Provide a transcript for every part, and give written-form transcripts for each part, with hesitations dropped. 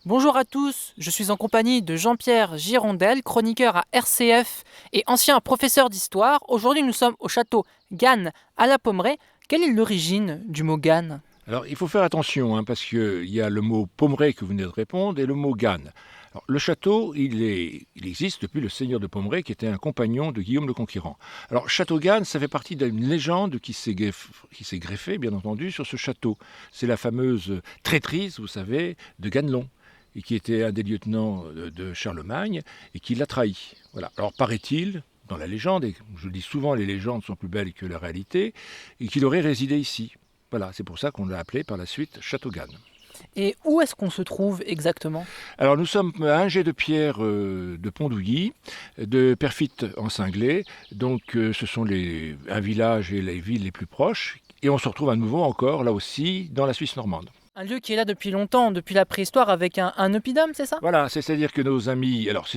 Bonjour à tous, je suis en compagnie de Jean-Pierre Girondel, chroniqueur à RCF et ancien professeur d'histoire. Aujourd'hui, nous sommes au château Gannes à la Pommeraye. Quelle est l'origine du mot Gannes? Alors, il faut faire attention, parce qu'il y a le mot Pommeraye que vous venez de répondre et le mot Gannes. Alors, le château, il existe depuis le seigneur de Pommeraye, qui était un compagnon de Guillaume le Conquérant. Alors, Château Gannes, ça fait partie d'une légende qui s'est greffée, bien entendu, sur ce château. C'est la fameuse traîtrise, vous savez, de Ganelon, et qui était un des lieutenants de Charlemagne, et qui l'a trahi. Voilà. Alors, paraît-il, dans la légende, et je dis souvent les légendes sont plus belles que la réalité, et qu'il aurait résidé ici. Voilà, c'est pour ça qu'on l'a appelé par la suite Château Gannes. Et où est-ce qu'on se trouve exactement? Alors nous sommes à un jet de pierre de Pondouilly, de Perfit en Cinglé, donc ce sont un village et les villes les plus proches, et on se retrouve à nouveau encore, là aussi, dans la Suisse normande. Un lieu qui est là depuis longtemps, depuis la préhistoire, avec un oppidum, c'est ça? Voilà, c'est-à-dire que nos amis, alors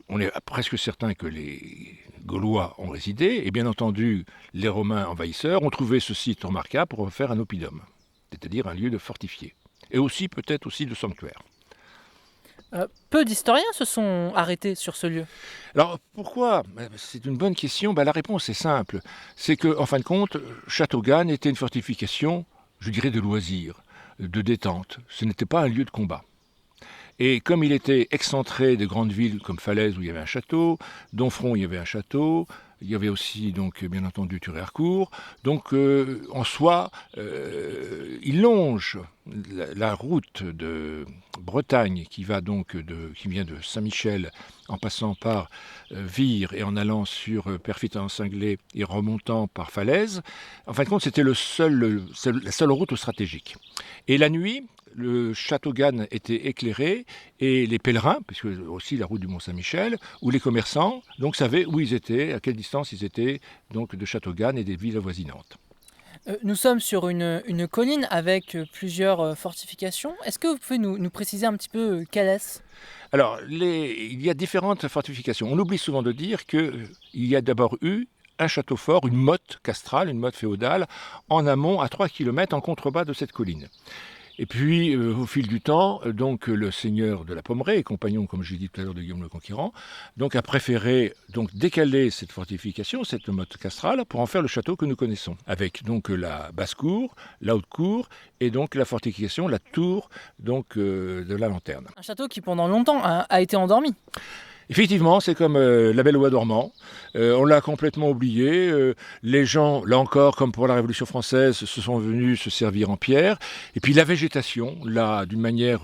on est presque certain que les Gaulois ont résidé, et bien entendu les Romains envahisseurs ont trouvé ce site remarquable pour en faire un oppidum, c'est-à-dire un lieu de fortifié, et aussi peut-être aussi de sanctuaire. Peu d'historiens se sont arrêtés sur ce lieu. Alors pourquoi? C'est une bonne question. La réponse est simple. C'est que, en fin de compte, Château-Gannes était une fortification, je dirais, de loisirs, de détente. Ce n'était pas un lieu de combat. Et comme il était excentré de grandes villes comme Falaise où il y avait un château, Domfront il y avait un château, il y avait aussi donc bien entendu Thury-Harcourt. Donc en soi, il longe la route de Bretagne qui qui vient de Saint-Michel en passant par Vire et en allant sur Perfit-en-Cinglé et remontant par Falaise. En fin de compte, c'était la seule route stratégique. Et la nuit, le château Gannes était éclairé et les pèlerins, puisque aussi la route du Mont-Saint-Michel, ou les commerçants, donc savaient où ils étaient, à quelle distance ils étaient donc de Château Gannes et des villes avoisinantes. Nous sommes sur une colline avec plusieurs fortifications. Est-ce que vous pouvez nous préciser un petit peu quelle est-ce? Alors, il y a différentes fortifications. On oublie souvent de dire qu'il y a d'abord eu un château fort, une motte castrale, une motte féodale, en amont, à 3 km en contrebas de cette colline. Et puis, au fil du temps, donc le seigneur de la Pommeraye, compagnon, comme j'ai dit tout à l'heure, de Guillaume le Conquérant, donc a préféré donc décaler cette fortification, cette motte castrale, pour en faire le château que nous connaissons, avec donc la basse-cour, la haute-cour, et donc la fortification, la tour donc de la lanterne. Un château qui pendant longtemps a été endormi. Effectivement, c'est comme la Belle au bois dormant. On l'a complètement oublié. Les gens, là encore, comme pour la Révolution française, se sont venus se servir en pierre. Et puis la végétation, là, d'une manière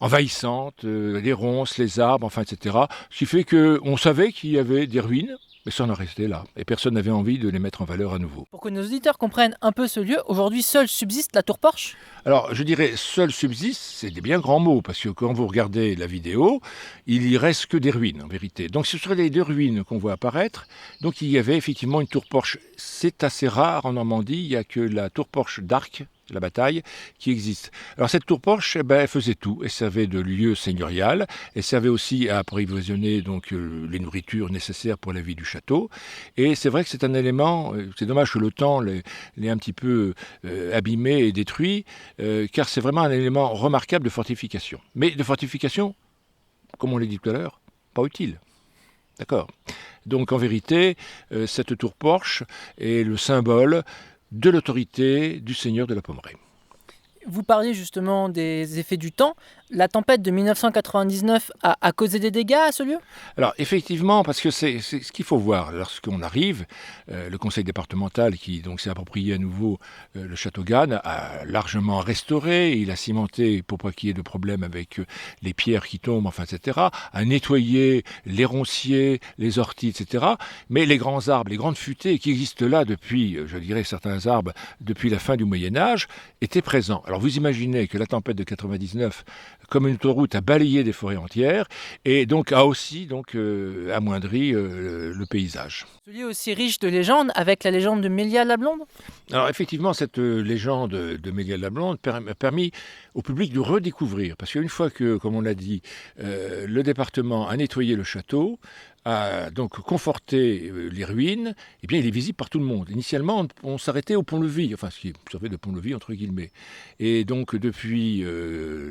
envahissante, les ronces, les arbres, enfin, etc. Ce qui fait qu'on savait qu'il y avait des ruines, mais ça en est resté là. Et personne n'avait envie de les mettre en valeur à nouveau. Pour que nos auditeurs comprennent un peu ce lieu, aujourd'hui seul subsiste la tour Porche. Alors, je dirais seul subsiste, c'est des bien grands mots, parce que quand vous regardez la vidéo, il y reste que des ruines, en vérité. Donc, ce seraient les deux ruines qu'on voit apparaître. Donc, il y avait effectivement une tour Porche. C'est assez rare en Normandie, il n'y a que la tour Porche d'Arc, la bataille, qui existe. Alors cette tour Porche, elle faisait tout. Elle servait de lieu seigneurial. Elle servait aussi à approvisionner donc les nourritures nécessaires pour la vie du château. Et c'est vrai que c'est un élément. C'est dommage que le temps l'ait un petit peu abîmé et détruit, car c'est vraiment un élément remarquable de fortification. Mais de fortification, comme on l'a dit tout à l'heure, pas utile. D'accord. Donc en vérité, cette tour Porche est le symbole de l'autorité du seigneur de la Pommeraye. Vous parliez justement des effets du temps. La tempête de 1999 a causé des dégâts à ce lieu? Alors effectivement, parce que c'est ce qu'il faut voir lorsqu'on arrive, le conseil départemental qui donc s'est approprié à nouveau le château Gannes a largement restauré, il a cimenté pour pas qu'il y ait de problème avec les pierres qui tombent, enfin etc., a nettoyé les ronciers, les orties, etc. Mais les grands arbres, les grandes futaies qui existent là depuis, je dirais certains arbres, depuis la fin du Moyen-Âge, étaient présents. Alors vous imaginez que la tempête de 99, comme une autoroute, a balayé des forêts entières et donc a aussi amoindri le paysage. Ce lieu aussi riche de légendes, avec la légende de Mélia la Blonde. Alors effectivement, cette légende de Mélia la Blonde a permis au public de redécouvrir, parce qu'une fois que, comme on l'a dit, le département a nettoyé le château, a donc conforté les ruines, eh bien, il est visible par tout le monde. Initialement, on s'arrêtait au pont-levis, enfin, ce qui servait de pont-levis, entre guillemets. Et donc, depuis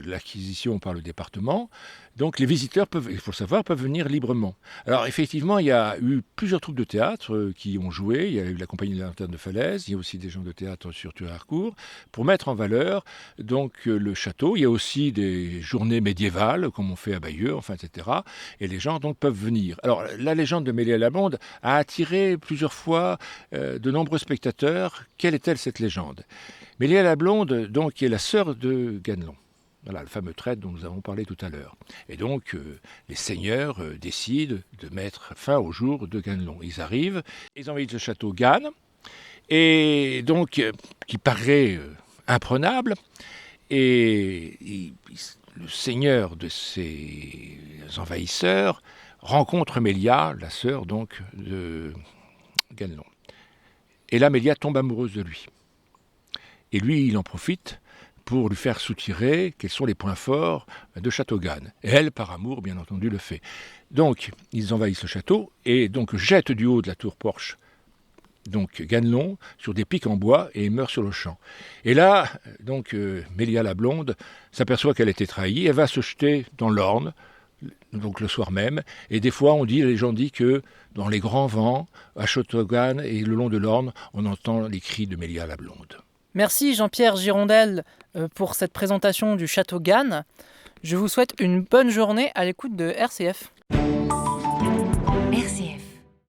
l'acquisition par le département, donc les visiteurs peuvent, il faut le savoir, peuvent venir librement. Alors, effectivement, il y a eu plusieurs troupes de théâtre qui ont joué. Il y a eu la compagnie de la Lanterne de Falaise, il y a aussi des gens de théâtre sur Thury-Harcourt, pour mettre en valeur donc le château. Il y a aussi des journées médiévales, comme on fait à Bayeux, enfin, etc. Et les gens donc peuvent venir. Alors, la légende de Mélie-à-la-Blonde a attiré plusieurs fois de nombreux spectateurs. Quelle est-elle, cette légende? Mélie-à-la-Blonde, donc, est la sœur de Ganelon. Voilà, le fameux traître dont nous avons parlé tout à l'heure. Et donc, les seigneurs décident de mettre fin au jour de Ganelon. Ils arrivent, ils envahissent le château Gannes, et donc, qui paraît imprenable, et le seigneur de ces envahisseurs rencontre Mélia, la sœur donc de Ganelon. Et là, Mélia tombe amoureuse de lui. Et lui, il en profite pour lui faire soutirer quels sont les points forts de Château-Gannes. Et elle, par amour, bien entendu, le fait. Donc, ils envahissent le château et donc jettent du haut de la tour porche donc Ganelon sur des pics en bois et meurt sur le champ. Et là, donc Mélia la Blonde s'aperçoit qu'elle a été trahie, elle va se jeter dans l'Orne, donc le soir même, et des fois les gens disent que dans les grands vents, à Château-Gannes et le long de l'Orne, on entend les cris de Mélia la Blonde. Merci Jean-Pierre Girondel pour cette présentation du château Gannes. Je vous souhaite une bonne journée à l'écoute de RCF.